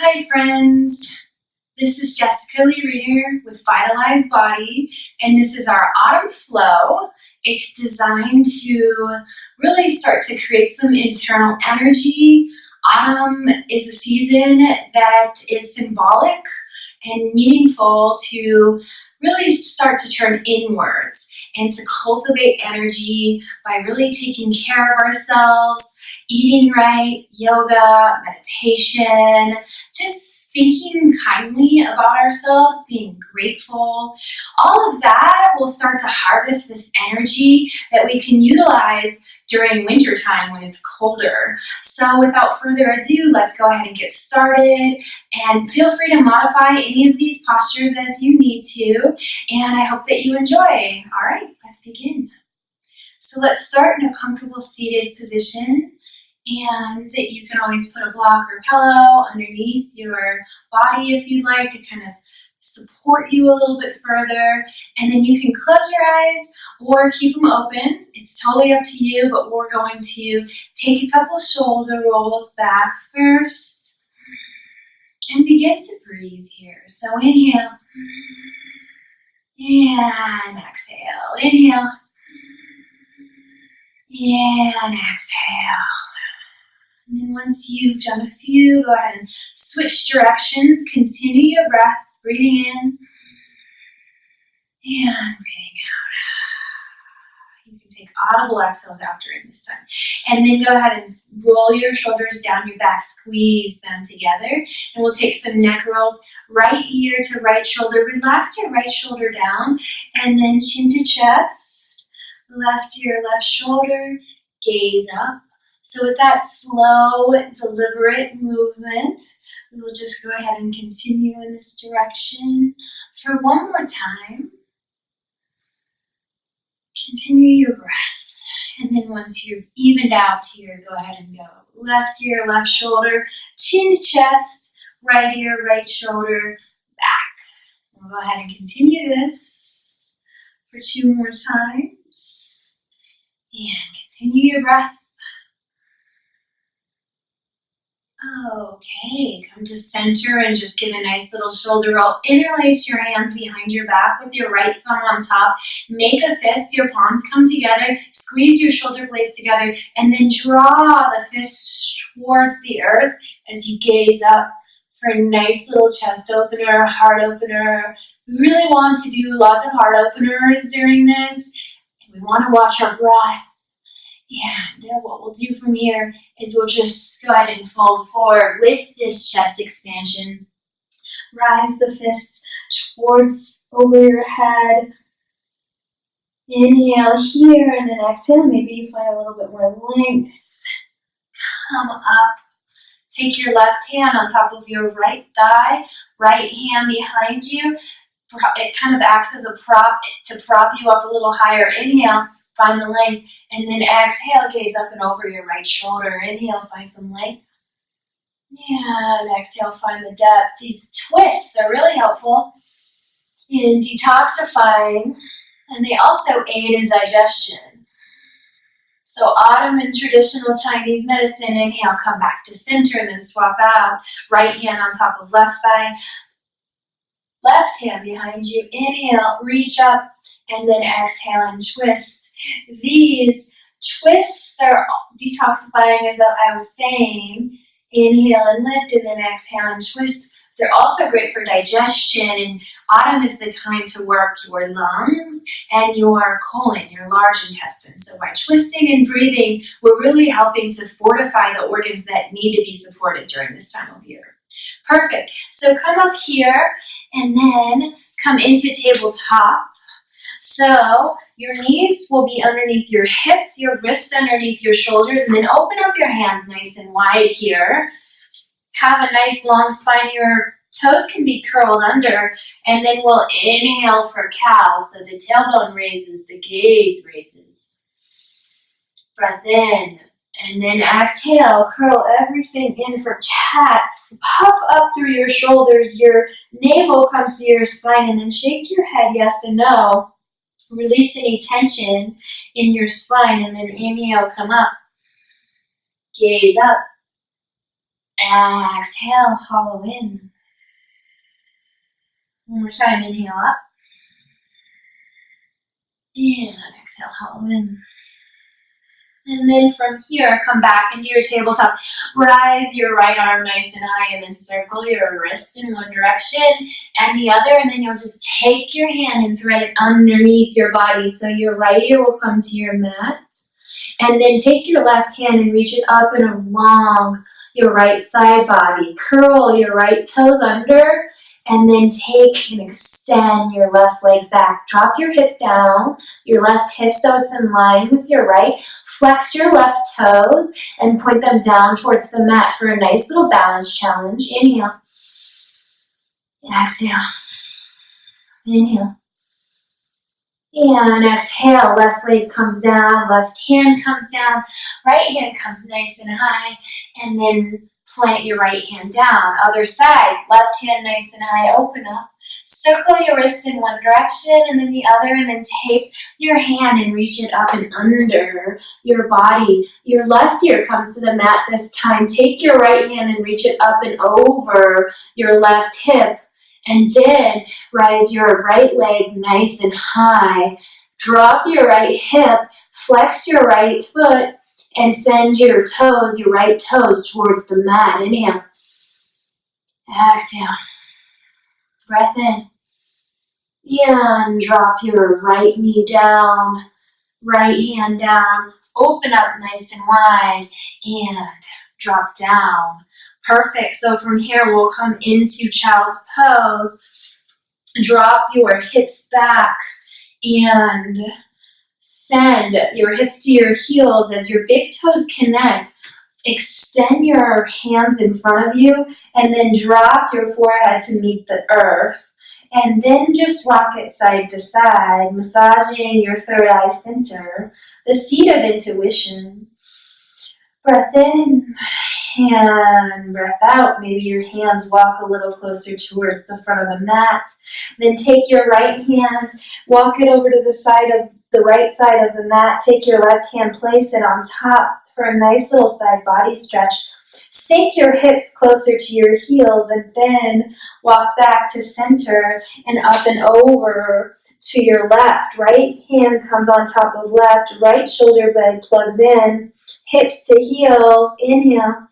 Hi friends, this is Jessica Lee Reader with Vitalized Body, and this is our autumn flow. It's designed to really start to create some internal energy. Autumn is a season that is symbolic and meaningful to really start to turn inwards and to cultivate energy by really taking care of ourselves, eating right, yoga, meditation, just thinking kindly about ourselves, being grateful. All of that will start to harvest this energy that we can utilize during wintertime when it's colder. So without further ado, let's go ahead and get started, and feel free to modify any of these postures as you need to, and I hope that you enjoy. All right, let's begin. So let's start in a comfortable seated position. And you can always put a block or pillow underneath your body if you'd like to kind of support you a little bit further. And then you can close your eyes or keep them open. It's totally up to you, but we're going to take a couple shoulder rolls back first and begin to breathe here. So inhale and exhale. Inhale and exhale. And then once you've done a few, go ahead and switch directions. Continue your breath, breathing in and breathing out. You can take audible exhales out during this time. And then go ahead and roll your shoulders down your back, squeeze them together. And we'll take some neck rolls, right ear to right shoulder. Relax your right shoulder down and then chin to chest, left ear, left shoulder, gaze up. So with that slow, deliberate movement, we will just go ahead and continue in this direction for one more time. Continue your breath. And then once you've evened out here, go ahead and go left ear, left shoulder, chin to chest, right ear, right shoulder, back. We'll go ahead and continue this for two more times. And continue your breath. Okay, come to center and just give a nice little shoulder roll. Interlace your hands behind your back with your right thumb on top. Make a fist, your palms come together. Squeeze your shoulder blades together and then draw the fist towards the earth as you gaze up for a nice little chest opener, heart opener. We really want to do lots of heart openers during this. And we want to watch our breath. And what we'll do from here is we'll just go ahead and fold forward with this chest expansion. Rise the fist towards over your head. Inhale here and then exhale. Maybe you find a little bit more length. Come up. Take your left hand on top of your right thigh, right hand behind you. It kind of acts as a prop to prop you up a little higher. Inhale. Find the length, and then exhale, gaze up and over your right shoulder. Inhale, find some length. And exhale, find the depth. These twists are really helpful in detoxifying, and they also aid in digestion. So autumn in traditional Chinese medicine, inhale, come back to center, and then swap out. Right hand on top of left thigh. Left hand behind you. Inhale, reach up, and then exhale and twist. These twists are detoxifying, as I was saying. Inhale and lift, and then exhale and twist. They're also great for digestion, and autumn is the time to work your lungs and your colon, your large intestine. So by twisting and breathing, we're really helping to fortify the organs that need to be supported during this time of year. Perfect. So come up here and then come into tabletop. So your knees will be underneath your hips, your wrists underneath your shoulders, and then open up your hands nice and wide here. Have a nice long spine. Your toes can be curled under, and then we'll inhale for cow. So the tailbone raises, the gaze raises. Breath in. And then exhale, curl everything in for cat. Puff up through your shoulders, your navel comes to your spine, and then shake your head yes and no. Release any tension in your spine, and then inhale, come up. Gaze up. Exhale, hollow in. One more time, inhale up. And exhale, hollow in. And then from here, come back into your tabletop. Rise your right arm nice and high and then circle your wrists in one direction and the other. And then you'll just take your hand and thread it underneath your body. So your right ear will come to your mat. And then take your left hand and reach it up and along your right side body. Curl your right toes under. And then take and extend your left leg back. Drop your hip down, your left hip so it's in line with your right. Flex your left toes and point them down towards the mat for a nice little balance challenge. Inhale. Exhale. Inhale. And exhale. Left leg comes down, left hand comes down, right hand comes nice and high, and then plant your right hand down. Other side, left hand nice and high, open up. Circle your wrist in one direction and then the other, and then take your hand and reach it up and under your body. Your left ear comes to the mat this time. Take your right hand and reach it up and over your left hip, and then rise your right leg nice and high. Drop your right hip, flex your right foot, and send your toes, your right toes, towards the mat. Inhale. Exhale. Breath in. And drop your right knee down, right hand down. Open up nice and wide and drop down. Perfect. So from here, we'll come into child's pose. Drop your hips back and send your hips to your heels as your big toes connect. Extend your hands in front of you and then drop your forehead to meet the earth. And then just rock it side to side, massaging your third eye center, the seat of intuition. Breath in and breath out. Maybe your hands walk a little closer towards the front of the mat. Then take your right hand, walk it over to the right side of the mat. Take your left hand, place it on top for a nice little side body stretch. Sink your hips closer to your heels and then walk back to center and up and over to your left. Right hand comes on top of left, right shoulder blade plugs in, hips to heels. Inhale.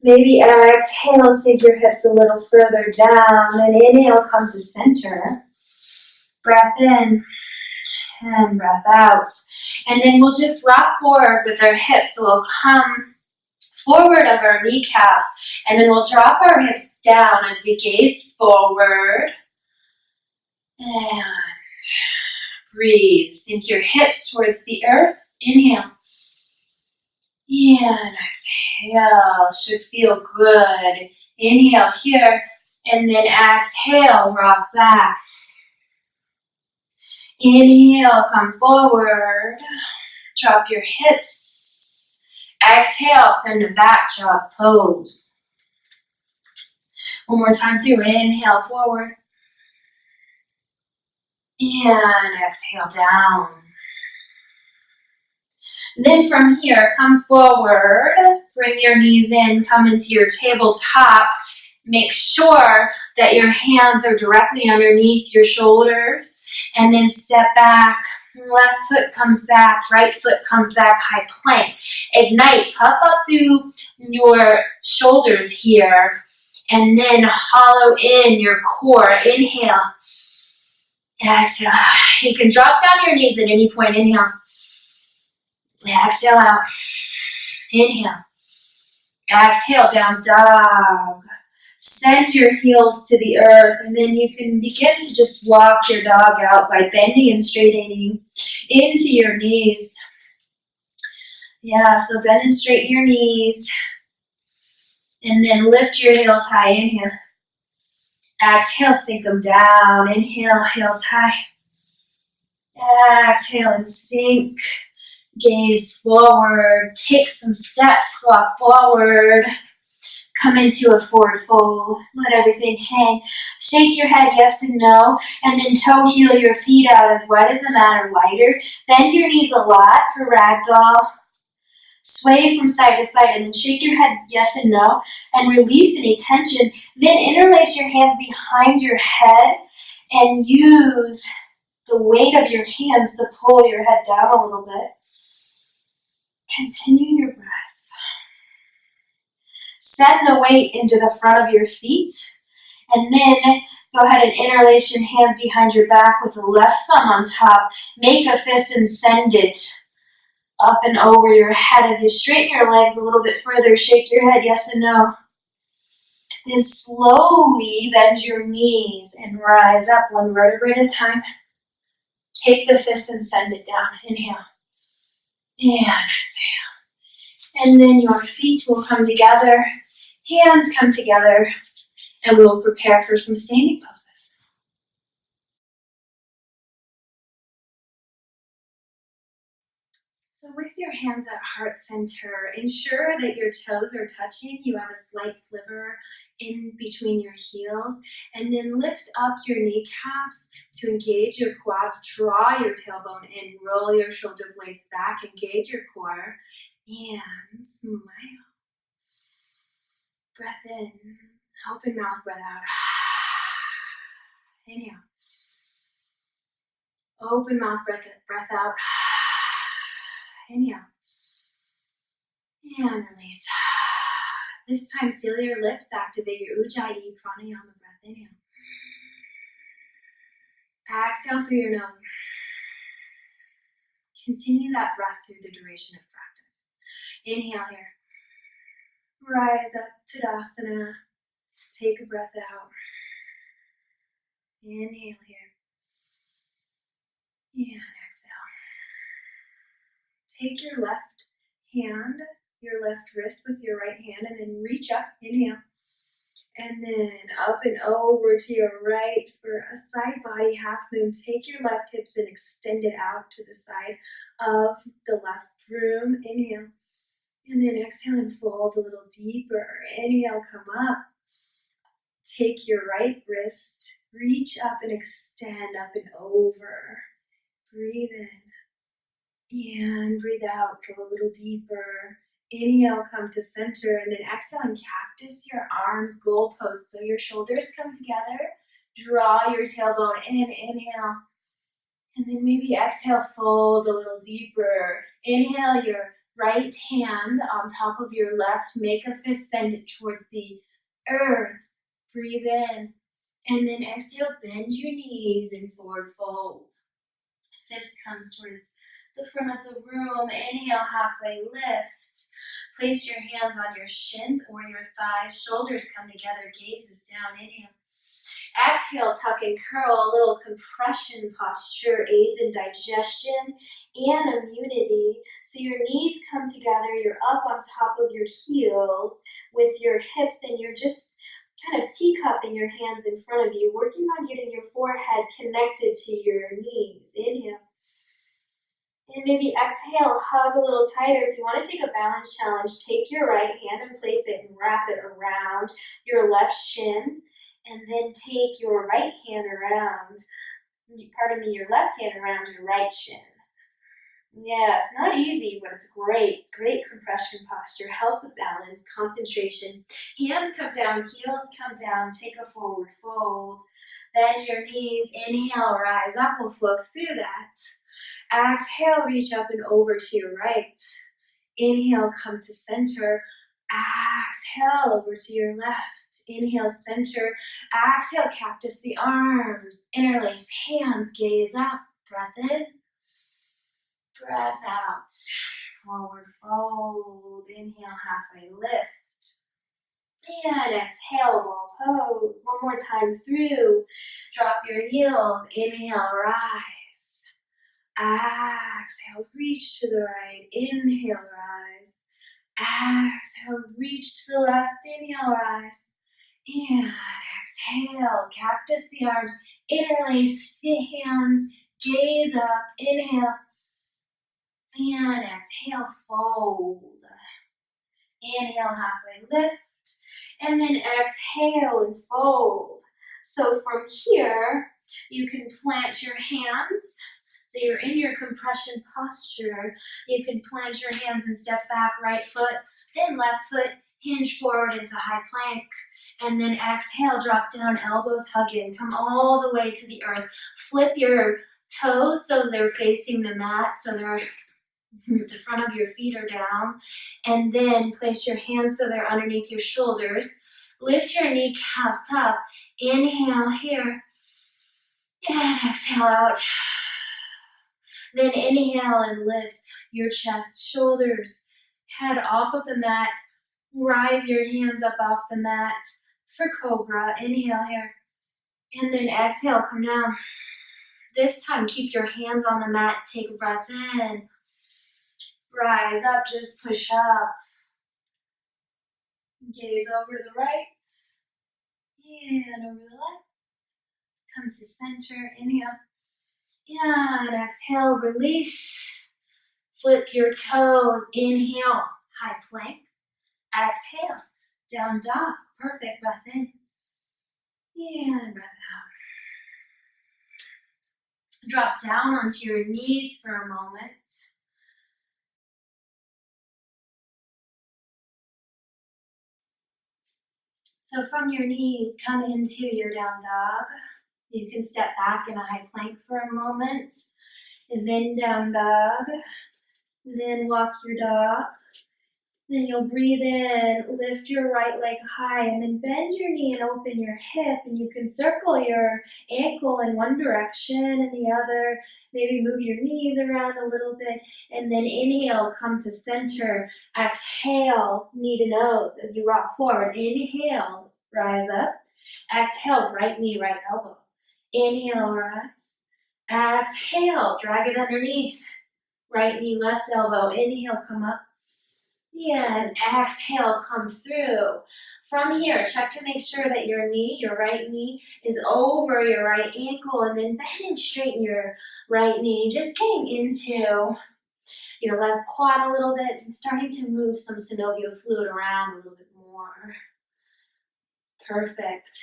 Maybe exhale, sink your hips a little further down. Then inhale, come to center. Breath in and breath out. And then we'll just rock forward with our hips. So we'll come forward of our kneecaps, and then we'll drop our hips down as we gaze forward. And breathe. Sink your hips towards the earth. Inhale. And exhale. Should feel good. Inhale here, and then exhale, rock back. Inhale, come forward. Drop your hips. Exhale, send it back, child's pose. One more time through. Inhale, forward. And exhale, down. Then from here, come forward. Bring your knees in, come into your tabletop. Make sure that your hands are directly underneath your shoulders. And then step back. Left foot comes back, right foot comes back, high plank. Ignite, puff up through your shoulders here, and then hollow in your core. Inhale. Exhale. You can drop down your knees at any point. Inhale. Exhale out. Inhale. Exhale, down dog. Send your heels to the earth, and then you can begin to just walk your dog out by bending and straightening into your knees. Yeah, so bend and straighten your knees, and then lift your heels high. Inhale. Exhale, sink them down. Inhale, heels high. Exhale and sink. Gaze forward. Take some steps. Walk forward. Come into a forward fold. Let everything hang. Shake your head yes and no. And then toe heel your feet out as wide as the mat or wider. Bend your knees a lot for ragdoll. Sway from side to side and then shake your head yes and no and release any tension. Then interlace your hands behind your head and use the weight of your hands to pull your head down a little bit. Continue your breath. Send the weight into the front of your feet, and then go ahead and interlace your hands behind your back with the left thumb on top. Make a fist and send it up and over your head as you straighten your legs a little bit further. Shake your head yes and no. Then slowly bend your knees and rise up one vertebrae at a time. Take the fist and send it down. Inhale and exhale. And then your feet will come together, hands come together, and we will prepare for some standing poses. So with your hands at heart center, ensure that your toes are touching. You have a slight sliver in between your heels, and then lift up your kneecaps to engage your quads. Draw your tailbone in, roll your shoulder blades back, engage your core, and smile. Breath in, open mouth, breath out. Inhale. Open mouth, breath out. Inhale. And release. This time, seal your lips, activate your Ujjayi pranayama breath. Inhale. Exhale through your nose. Continue that breath through the duration of practice. Inhale here. Rise up, Tadasana. Take a breath out. Inhale here. And exhale. Take your left hand, your left wrist with your right hand, and then reach up. Inhale. And then up and over to your right for a side body half moon. Take your left hips and extend it out to the side of the left room. Inhale. And then exhale and fold a little deeper. Inhale, come up. Take your right wrist, reach up and extend up and over. Breathe in and breathe out. Go a little deeper. Inhale, come to center, and then exhale and cactus your arms, goalposts, so your shoulders come together. Draw your tailbone in, inhale, and then maybe exhale, fold a little deeper. Inhale, your right hand on top of your left, make a fist, send it towards the earth. Breathe in, and then exhale, bend your knees and forward fold. Fist comes towards the front of the room. Inhale, halfway lift. Place your hands on your shins or your thighs. Shoulders come together, gazes down. Inhale. Exhale, tuck and curl. A little compression posture aids in digestion and immunity. So your knees come together. You're up on top of your heels with your hips, and you're just kind of teacup in your hands in front of you, working on getting your forehead connected to your knees. Inhale. And maybe exhale, hug a little tighter. If you want to take a balance challenge, take your right hand and place it and wrap it around your left shin. And then take your right hand around, your left hand around your right shin. Yeah, it's not easy, but it's great. Great compression posture, helps with balance, concentration. Hands come down, heels come down, take a forward fold. Bend your knees, inhale, rise up, we'll flow through that. Exhale, reach up and over to your right. Inhale, come to center. Exhale, over to your left. Inhale, center. Exhale, cactus the arms. Interlace hands, gaze up. Breath in. Breath out. Forward fold. Inhale, halfway lift. And exhale, wall pose. One more time through. Drop your heels. Inhale, rise. Exhale, reach to the right. Inhale, rise. Exhale, reach to the left. Inhale, rise. And exhale, cactus the arms. Interlace hands. Gaze up. Inhale. And exhale, fold. Inhale, halfway lift. And then exhale and fold. So from here, you can plant your hands So you're in your compression posture. You can plant your hands and step back, right foot, then left foot, hinge forward into high plank. And then exhale, drop down, elbows hug in. Come all the way to the earth. Flip your toes so they're facing the mat, so they're the front of your feet are down. And then place your hands so they're underneath your shoulders. Lift your kneecaps up. Inhale here. And exhale out. Then inhale and lift your chest, shoulders, head off of the mat. Rise your hands up off the mat for cobra. Inhale here. And then exhale, come down. This time, keep your hands on the mat. Take a breath in. Rise up, just push up. Gaze over to the right. And over the left. Come to center. Inhale. And exhale, release. Flip your toes. Inhale, high plank. Exhale, down dog. Perfect, breath in. And breath out. Drop down onto your knees for a moment. So from your knees, come into your down dog. You can step back in a high plank for a moment. Then down dog. Then walk your dog. Then you'll breathe in, lift your right leg high, and then bend your knee and open your hip. And you can circle your ankle in one direction and the other. Maybe move your knees around a little bit. And then inhale, come to center. Exhale, knee to nose as you rock forward. Inhale, rise up. Exhale, right knee, right elbow. Inhale, rise. Exhale, drag it underneath. Right knee, left elbow. Inhale, come up. And exhale, come through. From here, check to make sure that your knee, your right knee, is over your right ankle, and then bend and straighten your right knee. Just getting into your left quad a little bit and starting to move some synovial fluid around a little bit more. Perfect.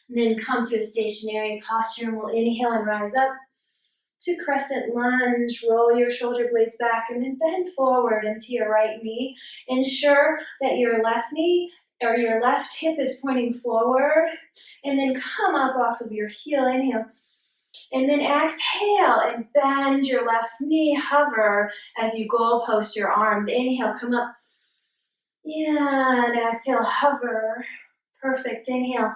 And then come to a stationary posture, and we'll inhale and rise up to crescent lunge. Roll your shoulder blades back and then bend forward into your right knee. Ensure that your left knee or your left hip is pointing forward, and then come up off of your heel. Inhale. And then exhale and bend your left knee. Hover as you goalpost your arms. Inhale, come up. And exhale, hover. Perfect. Inhale.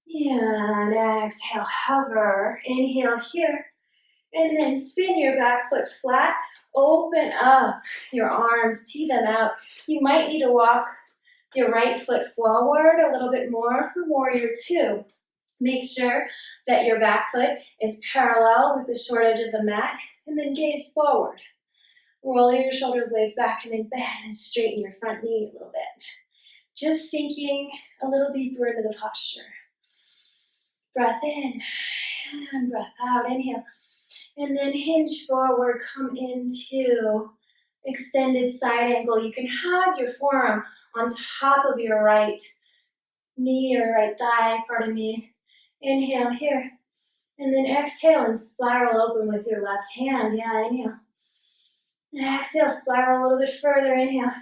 And exhale, hover. Inhale here. And then spin your back foot flat. Open up your arms, tee them out. You might need to walk your right foot forward a little bit more for warrior two. Make sure that your back foot is parallel with the short edge of the mat, and then gaze forward. Roll your shoulder blades back and then bend and straighten your front knee a little bit. Just sinking a little deeper into the posture. Breath in and breath out. Inhale. And then hinge forward, come into extended side angle. You can have your forearm on top of your right knee or right thigh, pardon me. Inhale here. And then exhale and spiral open with your left hand. Yeah, inhale. Exhale, spiral a little bit further. Inhale.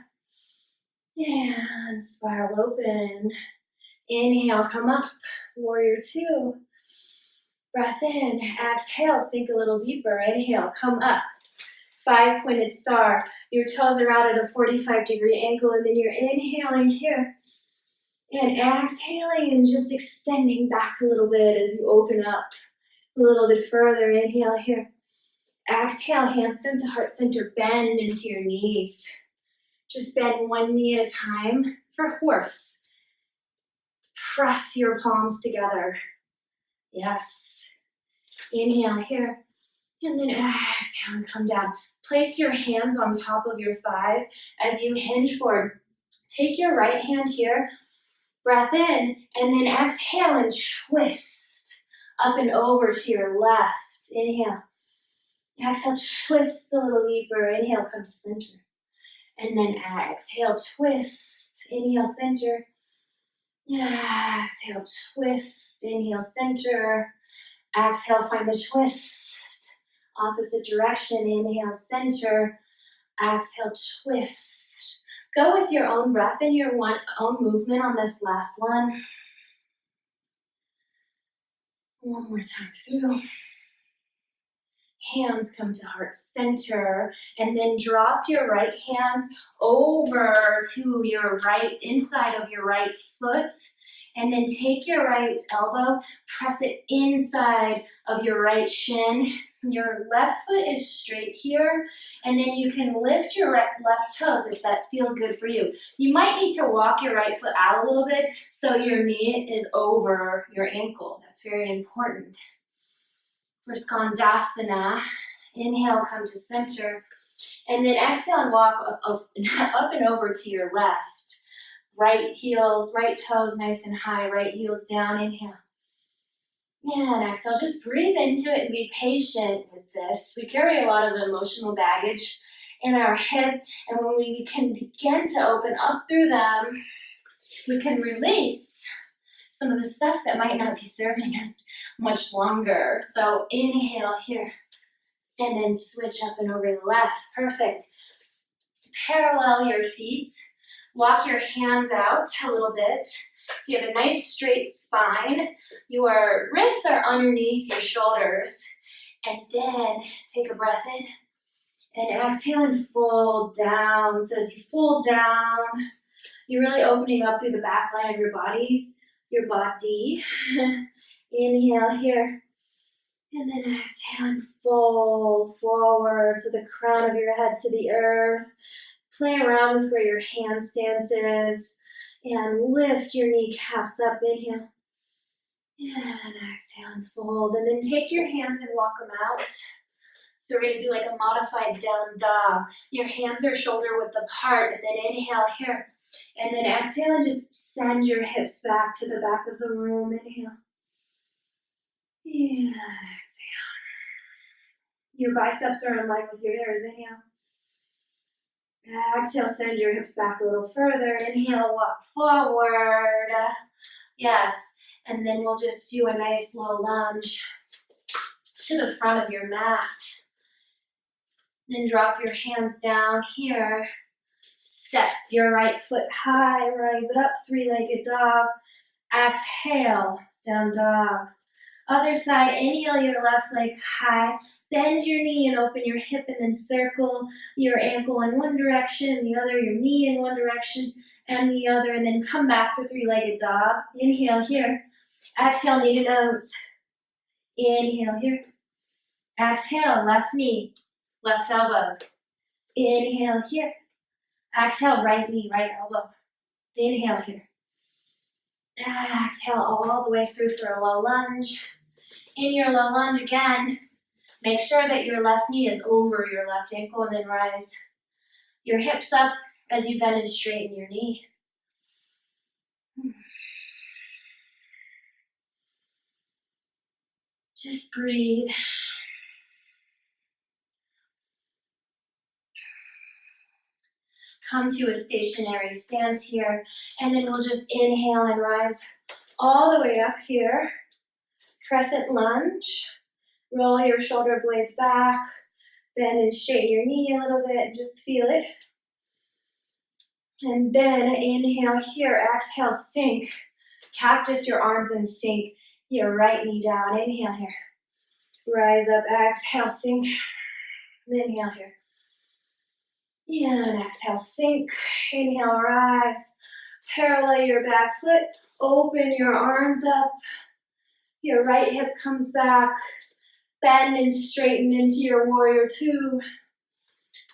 And spiral open. Inhale, come up. Warrior two. Breath in, exhale, sink a little deeper. Inhale, come up. 5-pointed star. Your toes are out at a 45-degree angle, and then you're inhaling here. And exhaling and just extending back a little bit as you open up a little bit further. Inhale here. Exhale, hands come to heart center. Bend into your knees. Just bend one knee at a time for horse. Press your palms together. Yes. Inhale here. And then exhale and come down. Place your hands on top of your thighs as you hinge forward. Take your right hand here. Breath in. And then exhale and twist up and over to your left. Inhale. Exhale, twist a little deeper. Inhale, come to center. And then exhale, twist. Inhale, center. Exhale, twist. Inhale, center. Exhale, find the twist Opposite direction. Inhale, center. Exhale, twist. Go with your own breath and your own movement on this last one. One more time through. Hands come to heart center, and then drop your right hands over to your right, inside of your right foot, and then take your right elbow, press it inside of your right shin. Your left foot is straight here, and then you can lift your left toes if that feels good for you. You might need to walk your right foot out a little bit so your knee is over your ankle. That's very important. For Skandasana, inhale, come to center, and then exhale and walk up and over to your left. Right heels, right toes nice and high, right heels down, inhale. And exhale, just breathe into it and be patient with this. We carry a lot of emotional baggage in our hips, and when we can begin to open up through them, we can release some of the stuff that might not be serving us much longer. So inhale here, and then switch up and over the left. Perfect. Parallel your feet. Walk your hands out a little bit. So you have a nice straight spine. Your wrists are underneath your shoulders. And then take a breath in and exhale and fold down. So as you fold down, you're really opening up through the back line of your body. Inhale here. And then exhale and fold forward to the crown of your head to the earth. Play around with where your handstance is. And lift your kneecaps up. Inhale. And exhale and fold. And then take your hands and walk them out. So we're going to do like a modified down dog. Your hands are shoulder width apart. And then inhale here. And then exhale and just send your hips back to the back of the room. Inhale. And exhale. Your biceps are in line with your ears. Inhale. Exhale, send your hips back a little further. Inhale, walk forward. Yes. And then we'll just do a nice low lunge to the front of your mat. Then drop your hands down here. Step your right foot high. Rise it up, three-legged dog. Exhale, down dog. Other side, inhale your left leg high. Bend your knee and open your hip, and then circle your ankle in one direction and the other, your knee in one direction and the other, and then come back to three-legged dog. Inhale here. Exhale, knee to nose. Inhale here. Exhale, left knee, left elbow. Inhale here. Exhale, right knee, right elbow. Inhale here. Exhale all the way through for a low lunge. In your low lunge again, make sure that your left knee is over your left ankle, and then rise your hips up as you bend and straighten your knee. Just breathe. Come to a stationary stance here, and then we'll just inhale and rise all the way up here. Crescent lunge. Roll your shoulder blades back. Bend and straighten your knee a little bit and just feel it. And then inhale here. Exhale, sink. Cactus your arms and sink your right knee down. Inhale here. Rise up. Exhale, sink. Inhale here. And exhale, sink. Inhale, rise. Parallel your back foot. Open your arms up. Your right hip comes back. Bend and straighten into your warrior two.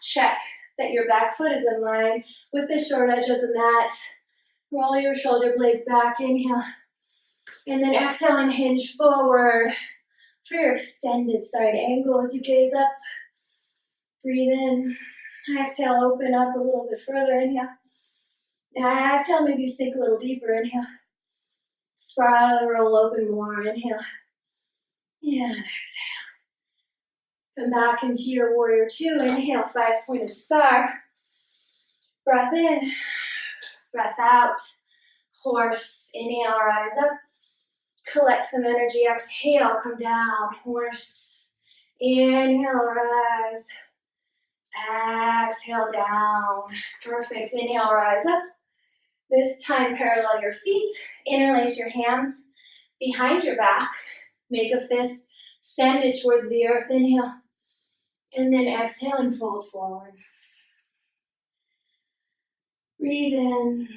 Check that your back foot is in line with the short edge of the mat. Roll your shoulder blades back. Inhale. And then exhale and hinge forward for your extended side angle as you gaze up. Breathe in. Exhale, open up a little bit further. Inhale. Now exhale, maybe sink a little deeper. Inhale. Spiral, roll open more. Inhale. And exhale. Come back into your warrior two. Inhale, 5-pointed star. Breath in. Breath out. Horse. Inhale, rise up. Collect some energy. Exhale, come down. Horse. Inhale, rise. Exhale, down. Perfect. Inhale, rise up. This time, parallel your feet. Interlace your hands behind your back. Make a fist. Send it towards the earth. Inhale. And then exhale and fold forward. Breathe in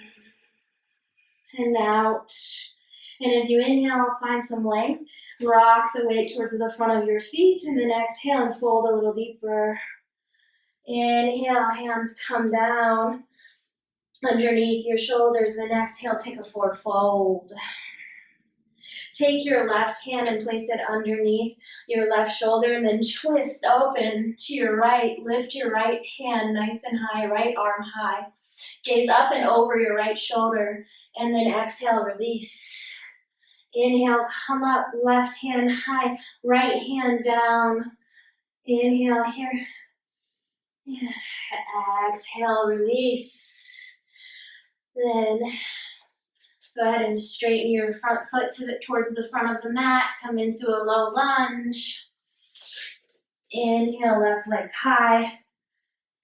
and out. And as you inhale, find some length. Rock the weight towards the front of your feet. And then exhale and fold a little deeper. Inhale, hands come down underneath your shoulders. Then exhale, take a forward fold. Take your left hand and place it underneath your left shoulder, and then twist open to your right. Lift your right hand nice and high, right arm high. Gaze up and over your right shoulder, and then exhale, release. Inhale, come up, left hand high, right hand down. Inhale here. And exhale, release. Then go ahead and straighten your front foot towards the front of the mat. Come into a low lunge. Inhale, left leg high.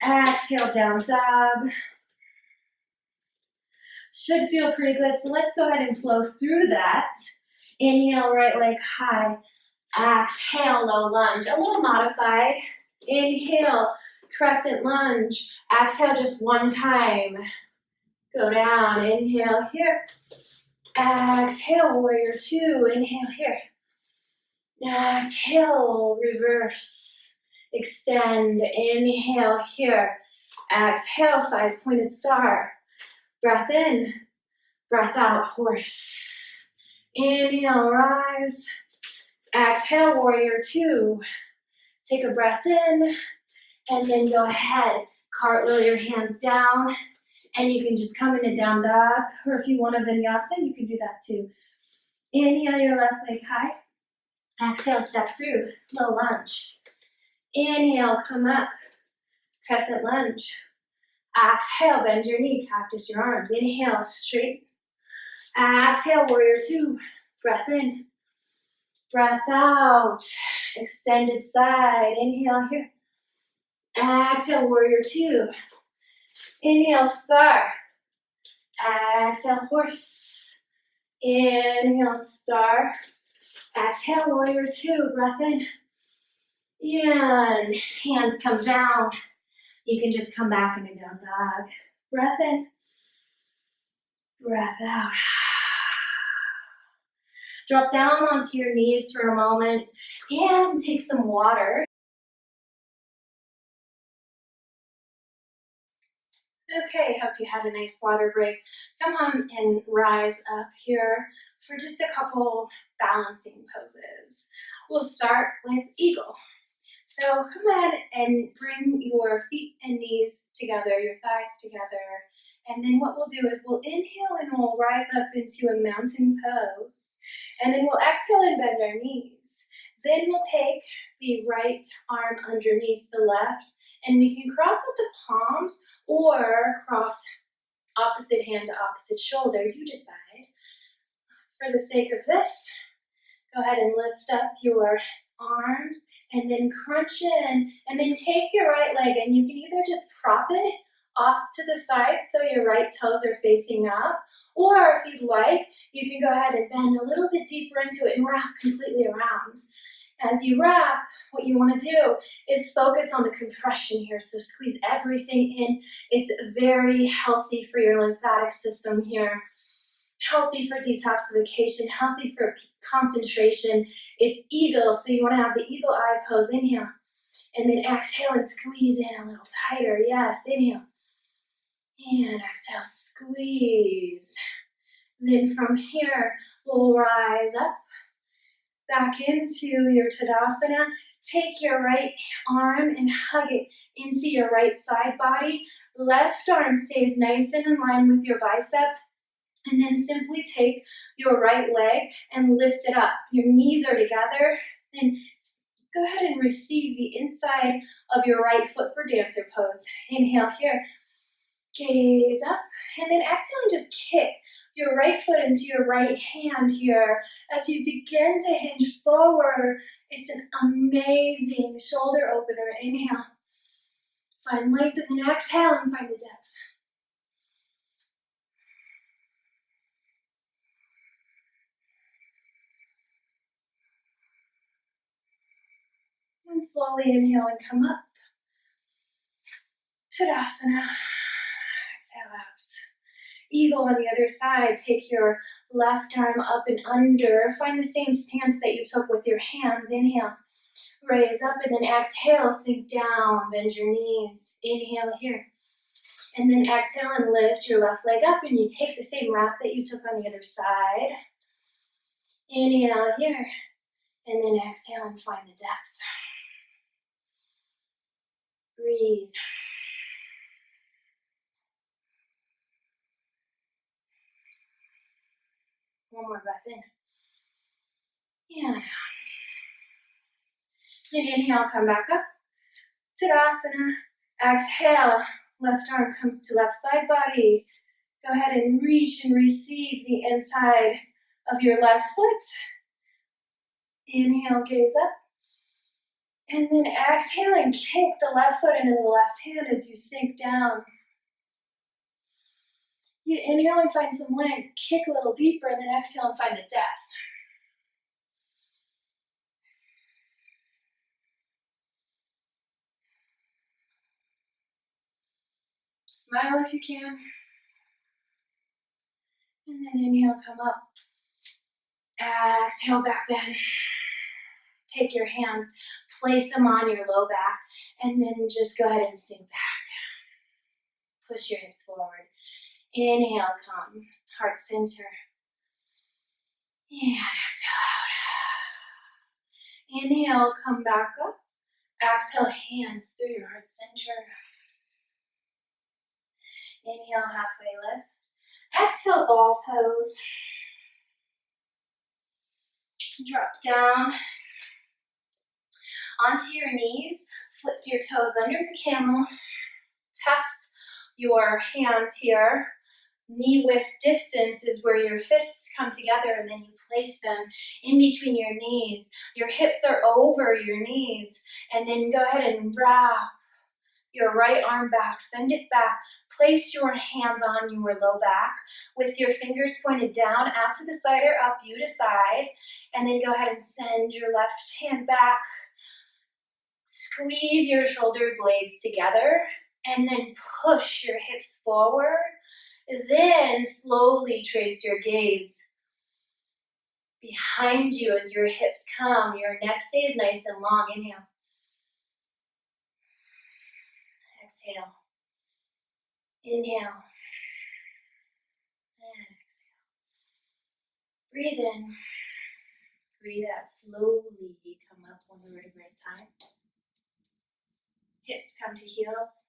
Exhale, down dog. Should feel pretty good. So let's go ahead and flow through that. Inhale, right leg high. Exhale, low lunge. A little modified. Inhale, crescent lunge. Exhale just one time. Go down. Inhale here. Exhale, warrior two. Inhale here. Exhale, reverse. Extend. Inhale here. Exhale, five-pointed star. Breath in. Breath out, horse. Inhale, rise. Exhale, warrior two. Take a breath in. And then go ahead. Cartwheel your hands down. And you can just come into down dog, or if you want a vinyasa, you can do that too. Inhale your left leg high. Exhale, step through, low lunge. Inhale, come up, crescent lunge. Exhale, bend your knee, cactus your arms. Inhale, straight. Exhale, warrior two. Breath in. Breath out. Extended side. Inhale here. Exhale, warrior two. Inhale, star. Exhale, horse. Inhale, star. Exhale, warrior two. Breath in. And hands come down. You can just come back into down dog. Breath in. Breath out. Drop down onto your knees for a moment and take some water. Okay, hope you had a nice water break. Come on and rise up here for just a couple balancing poses. We'll start with eagle. So come ahead and bring your feet and knees together, your thighs together. And then what we'll do is we'll inhale and we'll rise up into a mountain pose. And then we'll exhale and bend our knees. Then we'll take the right arm underneath the left, and we can cross up the palms or cross opposite hand to opposite shoulder. You decide. For the sake of this, go ahead and lift up your arms and then crunch in, and then take your right leg and you can either just prop it off to the side so your right toes are facing up, or if you'd like, you can go ahead and bend a little bit deeper into it and wrap completely around. As you wrap, what you want to do is focus on the compression here. So squeeze everything in. It's very healthy for your lymphatic system here. Healthy for detoxification, healthy for concentration. It's eagle, so you want to have the eagle eye pose. Inhale. And then exhale and squeeze in a little tighter. Yes, inhale. And exhale, squeeze. Then from here, we'll rise up. Back into your Tadasana. Take your right arm and hug it into your right side body. Left arm stays nice and in line with your bicep. And then simply take your right leg and lift it up. Your knees are together. Then go ahead and receive the inside of your right foot for dancer pose. Inhale here. Gaze up. And then exhale and just kick your right foot into your right hand here. As you begin to hinge forward, it's an amazing shoulder opener. Inhale. Find length, and then exhale and find the depth. And slowly inhale and come up. Tadasana. Exhale out. Eagle on the other side. Take your left arm up and under. Find the same stance that you took with your hands. Inhale. Raise up, and then exhale. Sink down. Bend your knees. Inhale here. And then exhale and lift your left leg up, and you take the same wrap that you took on the other side. Inhale here. And then exhale and find the depth. Breathe. One more breath in. And out. Then inhale, come back up. Tadasana. Exhale. Left arm comes to left side body. Go ahead and reach and receive the inside of your left foot. Inhale, gaze up. And then exhale and kick the left foot into the left hand as you sink down. You inhale and find some length. Kick a little deeper, and then exhale and find the depth. Smile if you can. And then inhale, come up. Exhale, back bend. Take your hands, place them on your low back, and then just go ahead and sink back. Push your hips forward. Inhale, come. Heart center. And exhale out. Inhale, come back up. Exhale, hands through your heart center. Inhale, halfway lift. Exhale, ball pose. Drop down onto your knees. Flip your toes under the camel. Test your hands here. Knee width distance is where your fists come together, and then you place them in between your knees. Your hips are over your knees, and then go ahead and wrap your right arm back, send it back. Place your hands on your low back with your fingers pointed down, out to the side or up, you decide. And then go ahead and send your left hand back. Squeeze your shoulder blades together, and then push your hips forward. Then slowly trace your gaze behind you as your hips come. Your neck stays nice and long. Inhale. Exhale. Inhale. And exhale. Breathe in. Breathe out slowly. Come up one vertebra at a time. Hips come to heels.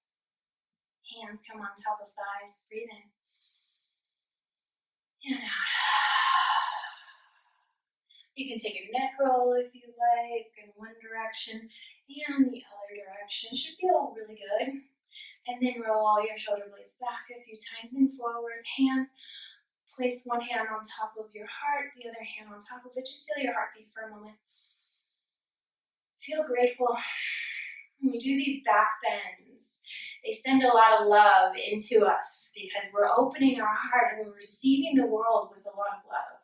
Hands come on top of thighs. Breathe in. And out. You can take a neck roll if you like in one direction and the other direction. Should feel really good. And then roll your shoulder blades back a few times and forward. Hands, place one hand on top of your heart, the other hand on top of it. Just feel your heartbeat for a moment. Feel grateful. When we do these back bends, they send a lot of love into us because we're opening our heart and we're receiving the world with a lot of love.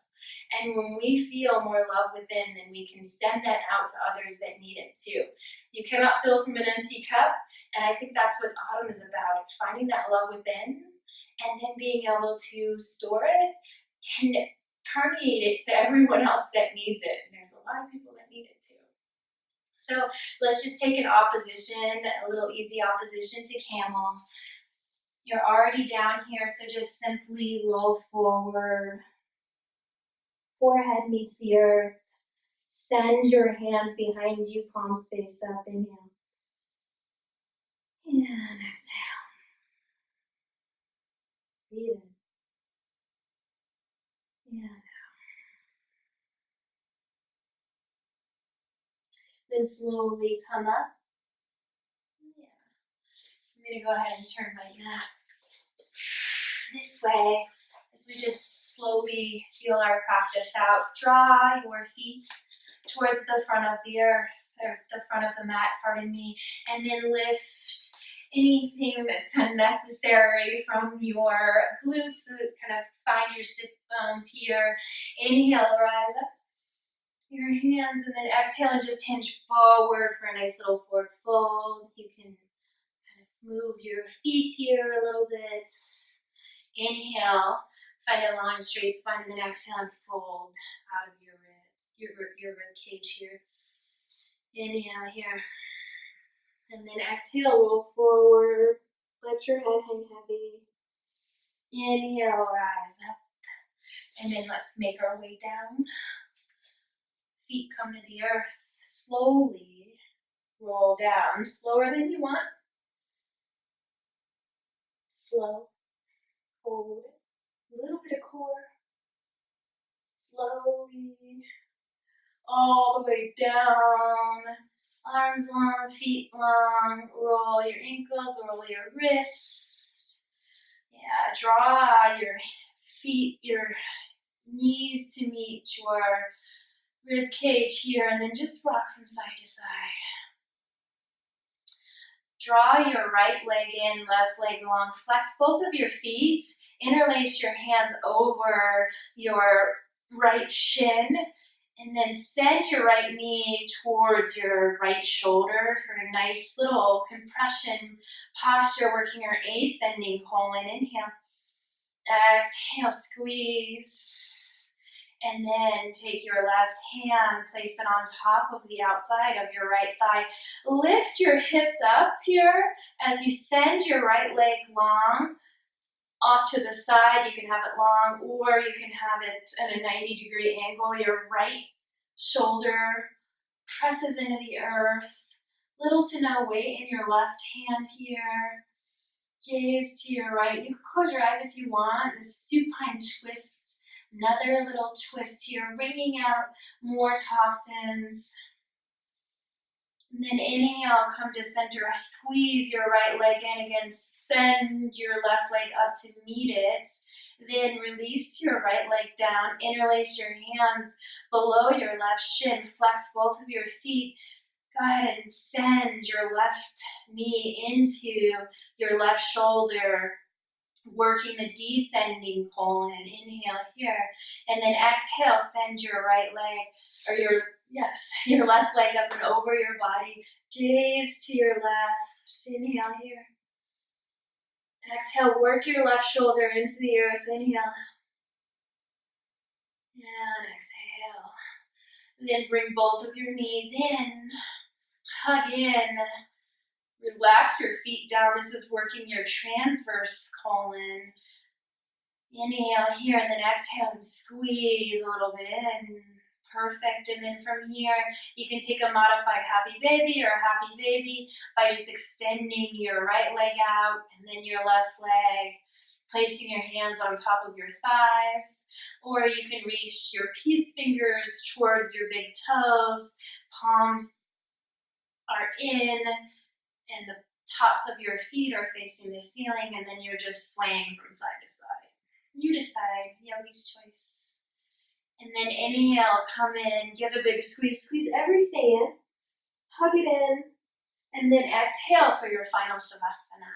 And when we feel more love within, then we can send that out to others that need it too. You cannot fill from an empty cup, and I think that's what autumn is about, is finding that love within and then being able to store it and permeate it to everyone else that needs it. And there's a lot of people that need it too. So let's just take an opposition, a little easy opposition to camel. You're already down here, so just simply roll forward. Forehead meets the earth. Send your hands behind you, palms face up. Inhale. And exhale. Breathe in. And out. Then slowly come up. Yeah. I'm going to go ahead and turn my mat this way as we just slowly seal our practice out. Draw your feet towards the front of the earth, or the front of the mat, pardon me, and then lift anything that's unnecessary from your glutes, so kind of find your sit bones here. Inhale, rise up your hands, and then exhale and just hinge forward for a nice little forward fold. You can kind of move your feet here a little bit. Inhale, find a long straight spine, and then exhale and fold out of your ribs, your rib cage here. Inhale here. And then exhale, roll forward. Let your head hang heavy. Inhale, rise up. And then let's make our way down. Feet come to the earth. Slowly roll down. Slower than you want. Slow. Hold it. A little bit of core. Slowly. All the way down. Arms long, feet long. Roll your ankles, roll your wrists. Yeah, draw your feet, your knees to meet your rib cage here, and then just rock from side to side. Draw your right leg in, left leg long. Flex both of your feet. Interlace your hands over your right shin. And then send your right knee towards your right shoulder for a nice little compression posture, working your ascending colon. Inhale. Exhale, squeeze. And then take your left hand, place it on top of the outside of your right thigh. Lift your hips up here as you send your right leg long off to the side. You can have it long, or you can have it at a 90-degree angle. Your right shoulder presses into the earth. Little to no weight in your left hand here. Gaze to your right. You can close your eyes if you want. The supine twist. Another little twist here, wringing out more toxins. And then inhale, come to center. Squeeze your right leg in again. Send your left leg up to meet it. Then release your right leg down. Interlace your hands below your left shin. Flex both of your feet. Go ahead and send your left knee into your left shoulder, working the descending colon. Inhale here. And then exhale, send your right leg, or your left leg up and over your body. Gaze to your left. Inhale here. Exhale, work your left shoulder into the earth. Inhale. And exhale. Then bring both of your knees in. Hug in. Relax your feet down. This is working your transverse colon. Inhale here, and then exhale and squeeze a little bit in. Perfect. And then from here, you can take a modified happy baby or a happy baby by just extending your right leg out and then your left leg, placing your hands on top of your thighs. Or you can reach your peace fingers towards your big toes. Palms are in, and the tops of your feet are facing the ceiling, and then you're just swaying from side to side. You decide, yogi's choice. And then inhale, come in, give a big squeeze, squeeze everything in, hug it in, and then exhale for your final Shavasana.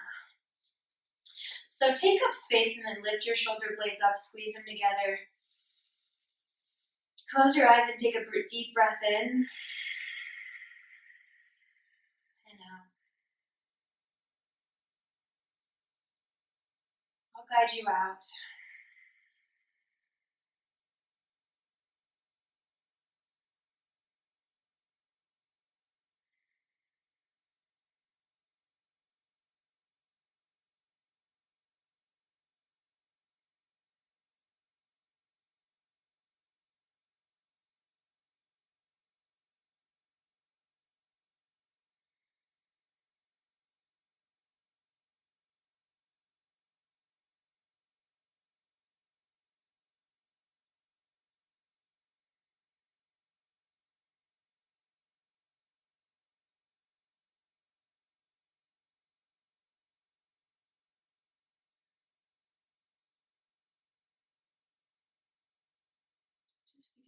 So take up space and then lift your shoulder blades up, squeeze them together. Close your eyes and take a deep breath in and out. I'll guide you out.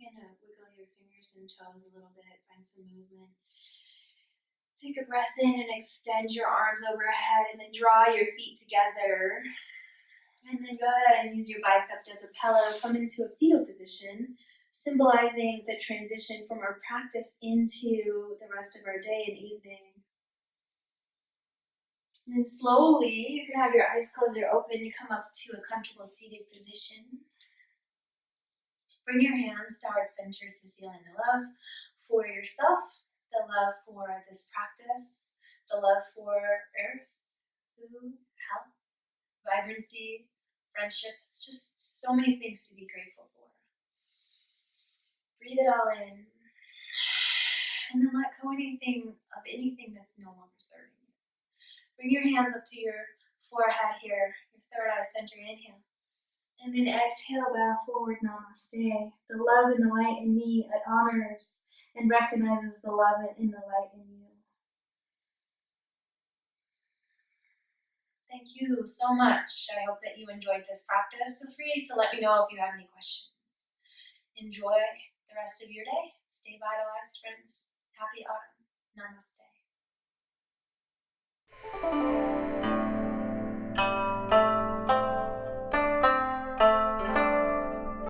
You're gonna wiggle your fingers and toes a little bit, find some movement. Take a breath in and extend your arms overhead, and then draw your feet together. And then go ahead and use your bicep as a pillow. Come into a fetal position, symbolizing the transition from our practice into the rest of our day and evening. And then slowly, you can have your eyes closed or open. You come up to a comfortable seated position. Bring your hands to heart center to ceiling. The love for yourself, the love for this practice, the love for earth, food, health, vibrancy, friendships, just so many things to be grateful for. Breathe it all in. And then let go of anything that's no longer serving you. Bring your hands up to your forehead here, your third eye center. Inhale. And then exhale, bow forward, namaste. The love and the light in me, it honors and recognizes the love in the light in you. Thank you so much. I hope that you enjoyed this practice. Feel free to let me know if you have any questions. Enjoy the rest of your day. Stay vitalized, friends. Happy autumn. Namaste.